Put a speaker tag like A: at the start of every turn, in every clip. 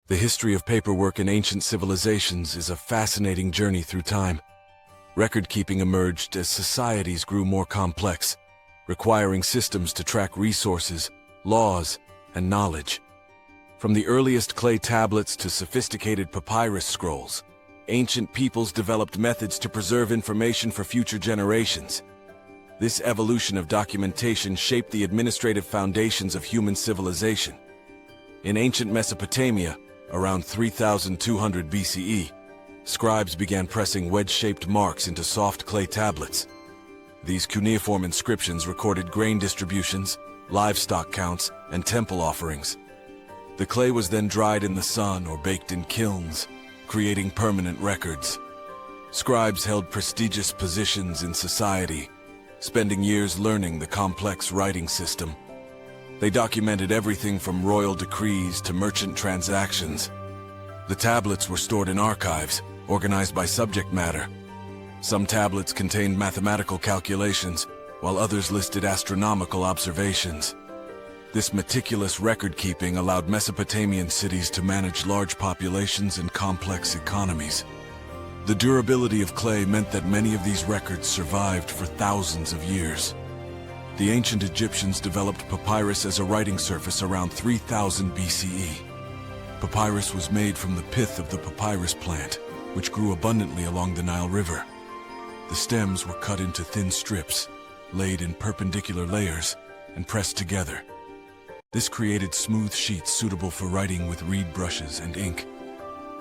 A: The history of paperwork in ancient civilizations is a fascinating journey through time. Record-keeping emerged as societies grew more complex, requiring systems to track resources, laws, and knowledge. From the earliest clay tablets to sophisticated papyrus scrolls, ancient peoples developed methods to preserve information for future generations. This evolution of documentation shaped the administrative foundations of human civilization. In ancient Mesopotamia, around 3200 BCE, scribes began pressing wedge-shaped marks into soft clay tablets. These cuneiform inscriptions recorded grain distributions, livestock counts, and temple offerings. The clay was then dried in the sun or baked in kilns, creating permanent records. Scribes held prestigious positions in society, spending years learning the complex writing system. They documented everything from royal decrees to merchant transactions. The tablets were stored in archives, organized by subject matter. Some tablets contained mathematical calculations, while others listed astronomical observations. This meticulous record-keeping allowed Mesopotamian cities to manage large populations and complex economies. The durability of clay meant that many of these records survived for thousands of years. The ancient Egyptians developed papyrus as a writing surface around 3000 BCE. Papyrus was made from the pith of the papyrus plant, which grew abundantly along the Nile River. The stems were cut into thin strips, laid in perpendicular layers, and pressed together. This created smooth sheets suitable for writing with reed brushes and ink.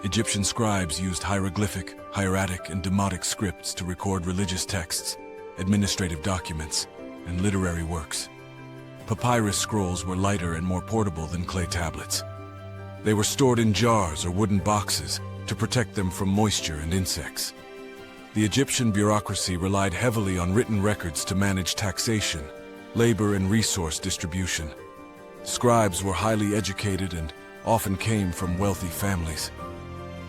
A: Egyptian scribes used hieroglyphic, hieratic, and demotic scripts to record religious texts, administrative documents, and literary works. Papyrus scrolls were lighter and more portable than clay tablets. They were stored in jars or wooden boxes to protect them from moisture and insects. The Egyptian bureaucracy relied heavily on written records to manage taxation, labor, and resource distribution. Scribes were highly educated and often came from wealthy families.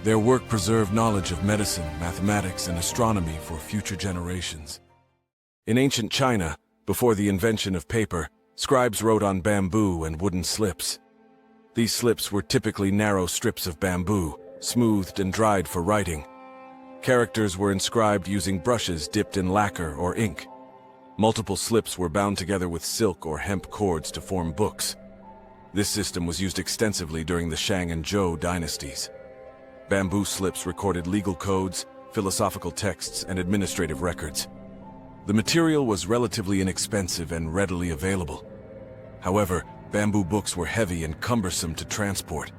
A: Their work preserved knowledge of medicine, mathematics, and astronomy for future generations. In ancient China, before the invention of paper, scribes wrote on bamboo and wooden slips. These slips were typically narrow strips of bamboo, smoothed and dried for writing. Characters were inscribed using brushes dipped in lacquer or ink. Multiple slips were bound together with silk or hemp cords to form books. This system was used extensively during the Shang and Zhou dynasties. Bamboo slips recorded legal codes, philosophical texts, and administrative records. The material was relatively inexpensive and readily available. However, bamboo books were heavy and cumbersome to transport.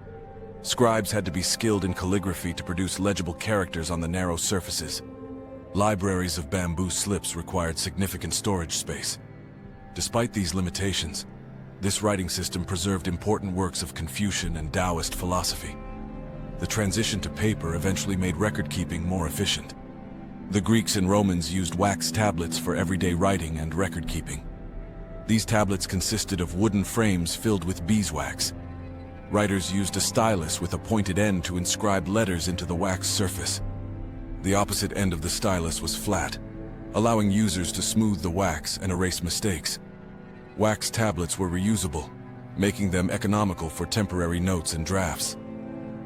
A: Scribes had to be skilled in calligraphy to produce legible characters on the narrow surfaces. Libraries of bamboo slips required significant storage space. Despite these limitations, this writing system preserved important works of Confucian and Taoist philosophy. The transition to paper eventually made record-keeping more efficient. The Greeks and Romans used wax tablets for everyday writing and record-keeping. These tablets consisted of wooden frames filled with beeswax. Writers used a stylus with a pointed end to inscribe letters into the wax surface. The opposite end of the stylus was flat, allowing users to smooth the wax and erase mistakes. Wax tablets were reusable, making them economical for temporary notes and drafts.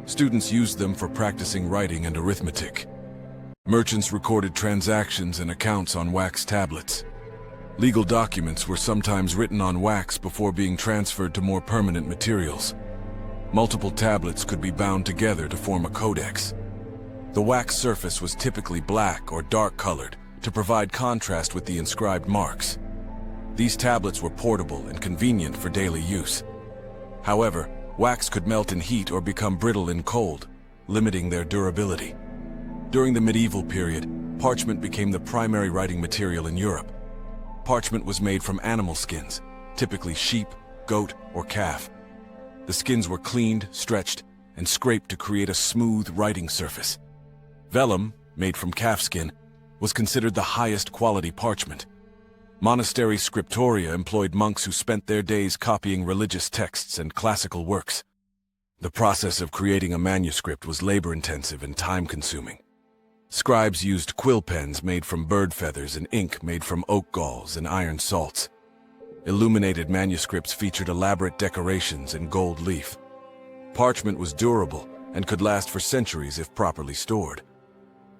A: Students used them for practicing writing and arithmetic. Merchants recorded transactions and accounts on wax tablets. Legal documents were sometimes written on wax before being transferred to more permanent materials. Multiple tablets could be bound together to form a codex. The wax surface was typically black or dark-colored to provide contrast with the inscribed marks. These tablets were portable and convenient for daily use. However, wax could melt in heat or become brittle in cold, limiting their durability. During the medieval period, parchment became the primary writing material in Europe. Parchment was made from animal skins, typically sheep, goat, or calf. The skins were cleaned, stretched, and scraped to create a smooth writing surface. Vellum, made from calf skin, was considered the highest quality parchment. Monastery scriptoria employed monks who spent their days copying religious texts and classical works. The process of creating a manuscript was labor-intensive and time-consuming. Scribes used quill pens made from bird feathers and ink made from oak galls and iron salts. Illuminated manuscripts featured elaborate decorations and gold leaf. Parchment was durable and could last for centuries if properly stored.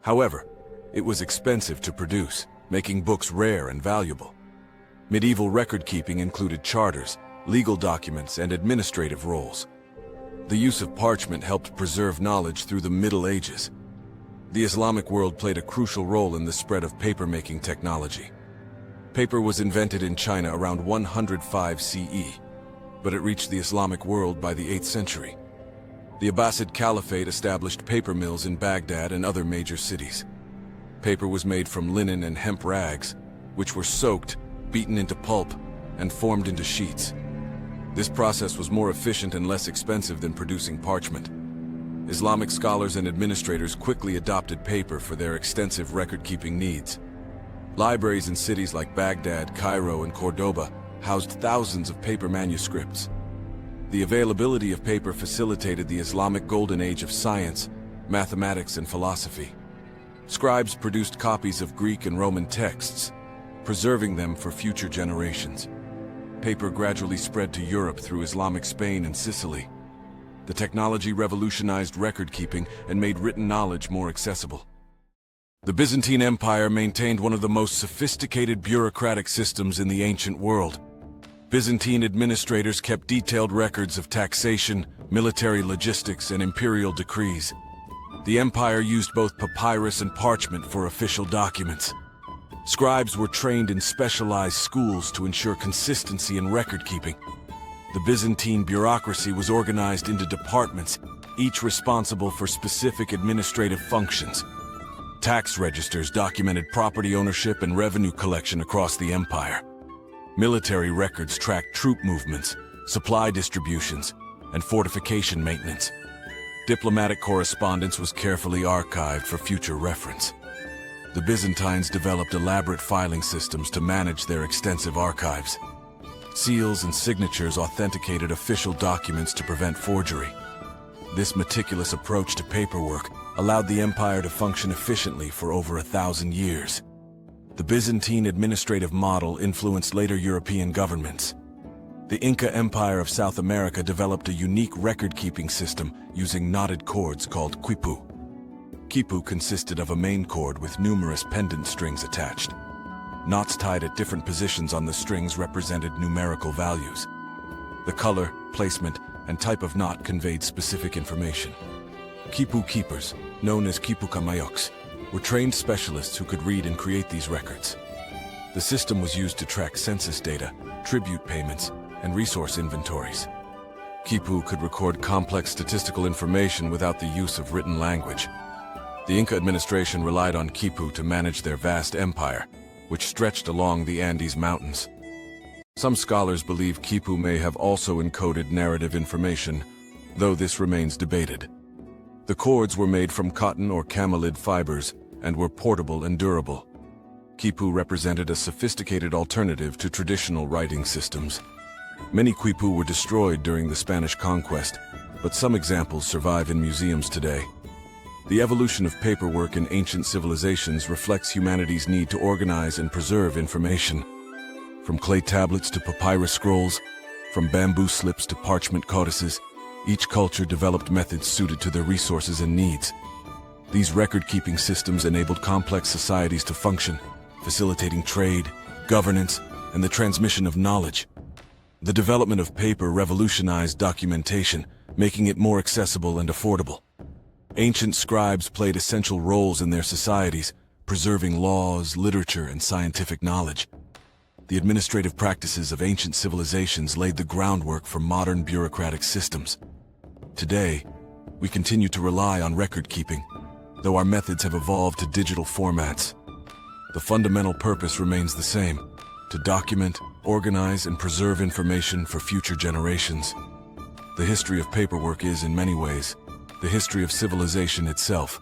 A: However, it was expensive to produce, making books rare and valuable. Medieval record-keeping included charters, legal documents, and administrative roles. The use of parchment helped preserve knowledge through the Middle Ages. The Islamic world played a crucial role in the spread of paper-making technology. Paper was invented in China around 105 CE, but it reached the Islamic world by the 8th century. The Abbasid Caliphate established paper mills in Baghdad and other major cities. Paper was made from linen and hemp rags, which were soaked, beaten into pulp, and formed into sheets. This process was more efficient and less expensive than producing parchment. Islamic scholars and administrators quickly adopted paper for their extensive record-keeping needs. Libraries in cities like Baghdad, Cairo, and Cordoba housed thousands of paper manuscripts. The availability of paper facilitated the Islamic golden age of science, mathematics, and philosophy. Scribes produced copies of Greek and Roman texts, preserving them for future generations. Paper gradually spread to Europe through Islamic Spain and Sicily. The technology revolutionized record-keeping and made written knowledge more accessible. The Byzantine Empire maintained one of the most sophisticated bureaucratic systems in the ancient world. Byzantine administrators kept detailed records of taxation, military logistics, and imperial decrees. The empire used both papyrus and parchment for official documents. Scribes were trained in specialized schools to ensure consistency in record-keeping. The Byzantine bureaucracy was organized into departments, each responsible for specific administrative functions. Tax registers documented property ownership and revenue collection across the empire. Military records tracked troop movements, supply distributions, and fortification maintenance. Diplomatic correspondence was carefully archived for future reference. The Byzantines developed elaborate filing systems to manage their extensive archives. Seals and signatures authenticated official documents to prevent forgery. This meticulous approach to paperwork allowed the empire to function efficiently for over 1,000 years. The Byzantine administrative model influenced later European governments. The Inca Empire of South America developed a unique record-keeping system using knotted cords called quipu. Quipu consisted of a main cord with numerous pendant strings attached. Knots tied at different positions on the strings represented numerical values. The color, placement, and type of knot conveyed specific information. Quipu keepers, known as quipucamayos, were trained specialists who could read and create these records. The system was used to track census data, tribute payments, and resource inventories. Quipu could record complex statistical information without the use of written language. The Inca administration relied on quipu to manage their vast empire, which stretched along the Andes Mountains. Some scholars believe quipu may have also encoded narrative information, though this remains debated. The cords were made from cotton or camelid fibers and were portable and durable. Quipu represented a sophisticated alternative to traditional writing systems. Many quipu were destroyed during the Spanish conquest, but some examples survive in museums today. The evolution of paperwork in ancient civilizations reflects humanity's need to organize and preserve information. From clay tablets to papyrus scrolls, from bamboo slips to parchment codices, each culture developed methods suited to their resources and needs. These record-keeping systems enabled complex societies to function, facilitating trade, governance, and the transmission of knowledge. The development of paper revolutionized documentation, making it more accessible and affordable. Ancient scribes played essential roles in their societies, preserving laws, literature, and scientific knowledge. The administrative practices of ancient civilizations laid the groundwork for modern bureaucratic systems. Today, we continue to rely on record-keeping, though our methods have evolved to digital formats. The fundamental purpose remains the same: to document, organize, and preserve information for future generations. The history of paperwork is, in many ways, the history of civilization itself.